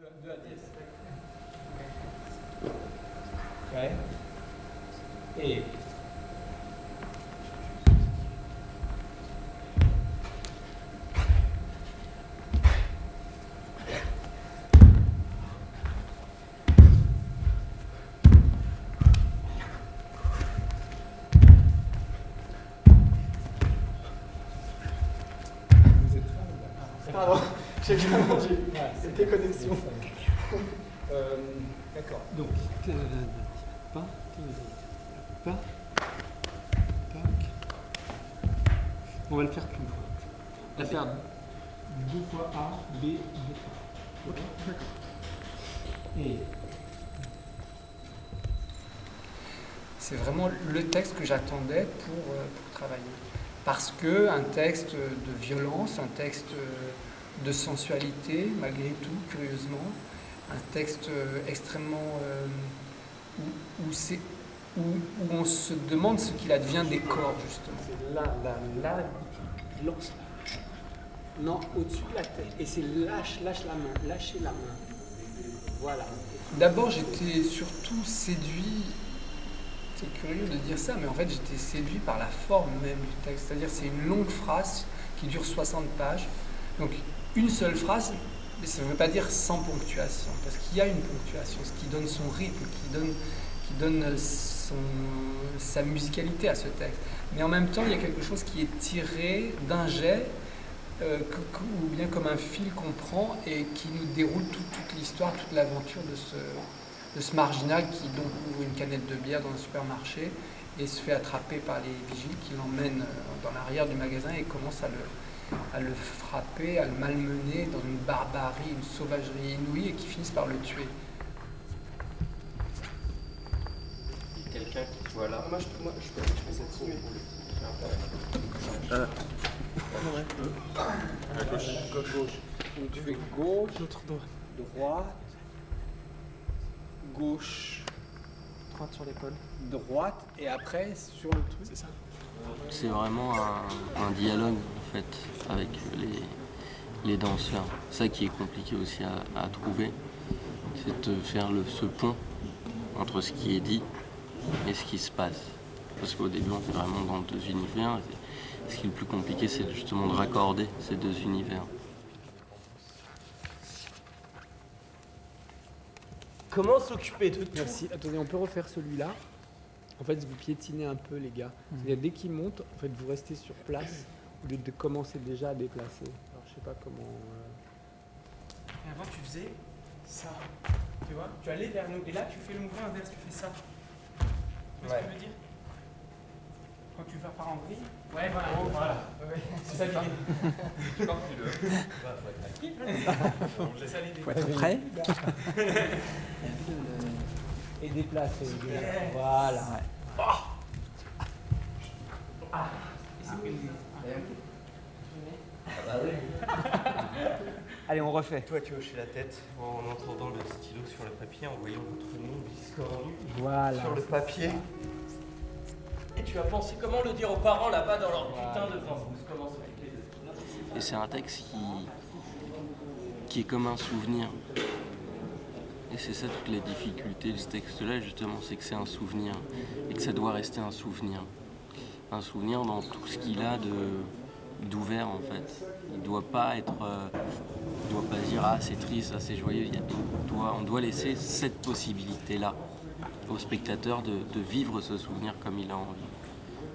2 à 10. Ouais. Et. Pardon, j'ai déconnexion. D'accord. Donc, pas, tac. On va le faire qu'une fois. On va faire 2 fois A, B, 2 fois. Ok, d'accord. Et. C'est vraiment le texte que j'attendais pour travailler. Parce que un texte de violence, un texte de sensualité, malgré tout, curieusement, un texte extrêmement où on se demande ce qu'il advient des corps, justement. C'est là, lance. Non, au-dessus de la tête. Et c'est lâche la main, lâchez la main. Voilà. D'abord, j'étais surtout séduit. C'est curieux de dire ça, mais en fait, j'étais séduit par la forme même du texte. C'est-à-dire, c'est une longue phrase qui dure 60 pages. Donc, une seule phrase, mais ça ne veut pas dire sans ponctuation, parce qu'il y a une ponctuation, ce qui donne son rythme, qui donne sa musicalité à ce texte. Mais en même temps, il y a quelque chose qui est tiré d'un jet, ou bien comme un fil qu'on prend et qui nous déroule toute l'histoire, toute l'aventure de ce marginal qui donc ouvre une canette de bière dans un supermarché et se fait attraper par les vigiles qui l'emmènent dans l'arrière du magasin et commencent à le frapper, à le malmener dans une barbarie, une sauvagerie inouïe et qui finissent par le tuer. Quelqu'un qui soit là. Moi, je fais cette souris. À gauche. Gauche. Donc tu fais gauche, droite, gauche, Droite sur l'épaule. droite, et après sur le truc. C'est ça. C'est vraiment un dialogue en fait avec les danseurs. Ça qui est compliqué aussi à trouver, c'est de faire ce pont entre ce qui est dit et ce qui se passe. Parce qu'au début on est vraiment dans 2 univers. Et ce qui est le plus compliqué, c'est justement de raccorder ces 2 univers. Comment s'occuper de tout? Merci. Attendez, on peut refaire celui-là. En fait, vous piétinez un peu, les gars. C'est-à-dire, dès qu'il monte, en fait, vous restez sur place au lieu de commencer déjà à déplacer. Alors, je sais pas comment. Et avant, tu faisais ça. Tu vois? Tu allais vers nous. Et là, tu fais le mouvement inverse. Tu fais ça. Tu vois ce que je veux dire? Quand tu vas par en vrille. Ouais, voilà. Oh, voilà. Ouais. C'est ça l'idée. Quand tu le. Faut être prêt. Et déplacer. Voilà. Allez, on refait. Toi, tu hochais la tête en entendant le stylo sur le papier, en voyant votre nom discordu Voilà. sur le papier. Et tu as pensé comment le dire aux parents là-bas dans leur putain de France. Comment s'occuper de... Et c'est un texte qui est comme un souvenir. Et c'est ça toute la difficulté de ce texte-là, justement, c'est que c'est un souvenir. Et que ça doit rester un souvenir. Un souvenir dans tout ce qu'il a d'ouvert, en fait. Il doit pas être... il doit pas dire « Ah, c'est triste, ah, c'est joyeux ». On doit laisser cette possibilité-là au spectateur de vivre ce souvenir comme il a envie.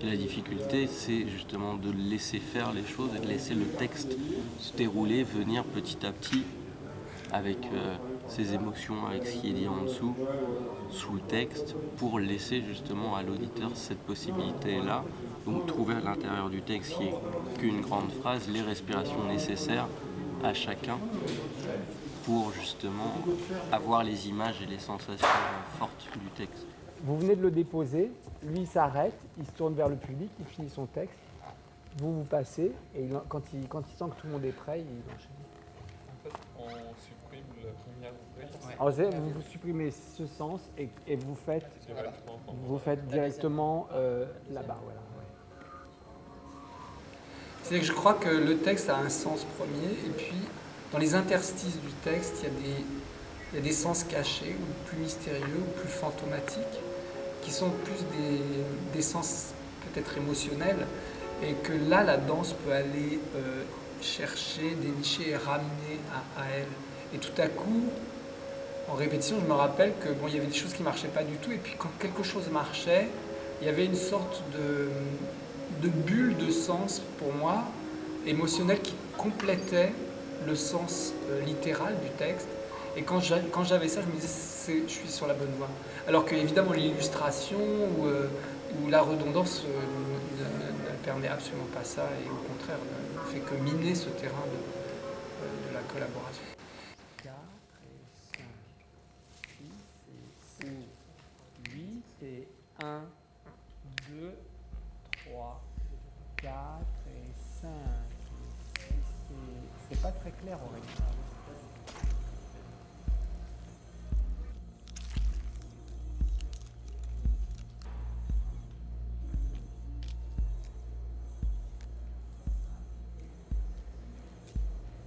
Et la difficulté, c'est justement de laisser faire les choses et de laisser le texte se dérouler, venir petit à petit avec ses émotions, avec ce qui est dit en dessous, sous le texte, pour laisser justement à l'auditeur cette possibilité-là. Donc trouver à l'intérieur du texte, qui est qu'une grande phrase, les respirations nécessaires à chacun pour justement avoir les images et les sensations fortes du texte. Vous venez de le déposer, lui il s'arrête, il se tourne vers le public, il finit son texte, vous passez, et quand il sent que tout le monde est prêt, il enchaîne. En fait, on supprime la première rubrique. Alors vous supprimez ce sens et vous faites directement là-bas. Voilà. C'est que je crois que le texte a un sens premier, et puis dans les interstices du texte, il y a il y a des sens cachés, ou plus mystérieux, ou plus fantomatiques, qui sont plus des sens peut-être émotionnels, et que là, la danse peut aller chercher, dénicher et ramener à elle. Et tout à coup, en répétition, je me rappelle que bon, il y avait des choses qui ne marchaient pas du tout, et puis quand quelque chose marchait, il y avait une sorte de bulle de sens pour moi, émotionnelle, qui complétait le sens littéral du texte. Et quand j'avais ça, je me disais, je suis sur la bonne voie. Alors que évidemment l'illustration ou la redondance ne permet absolument pas ça, et au contraire ne fait que miner ce terrain de la collaboration. 4 et 5, 6 et 8 et 1, 2, 3, 4 et 5 et 6 et... C'est pas très clair Aurélie.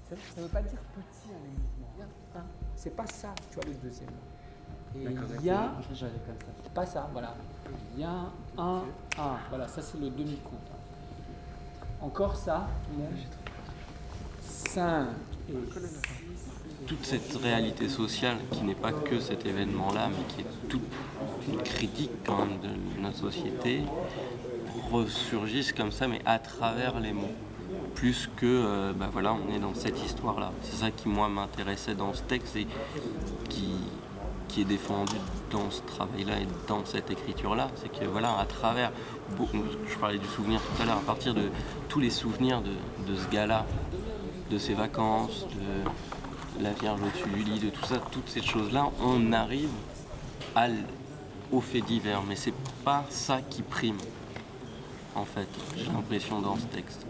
Ça ne veut pas dire petit les mouvements. C'est pas ça, tu vois, le deuxième. Et il y a, pas ça, voilà. Il y a un, voilà, ça c'est le demi-compte. Encore ça, 5 et 6. Toute cette réalité sociale qui n'est pas que cet événement-là, mais qui est toute une critique quand même de notre société, ressurgissent comme ça, mais à travers les mots. Plus que, voilà, on est dans cette histoire-là. C'est ça qui, moi, m'intéressait dans ce texte et qui est défendu dans ce travail-là et dans cette écriture-là. C'est que, voilà, à travers, je parlais du souvenir tout à l'heure, à partir de tous les souvenirs de ce gars-là, de ses vacances, de la Vierge au-dessus du lit, de tout ça, toutes ces choses-là, on arrive aux faits divers. Mais c'est pas ça qui prime, en fait, j'ai l'impression, dans ce texte.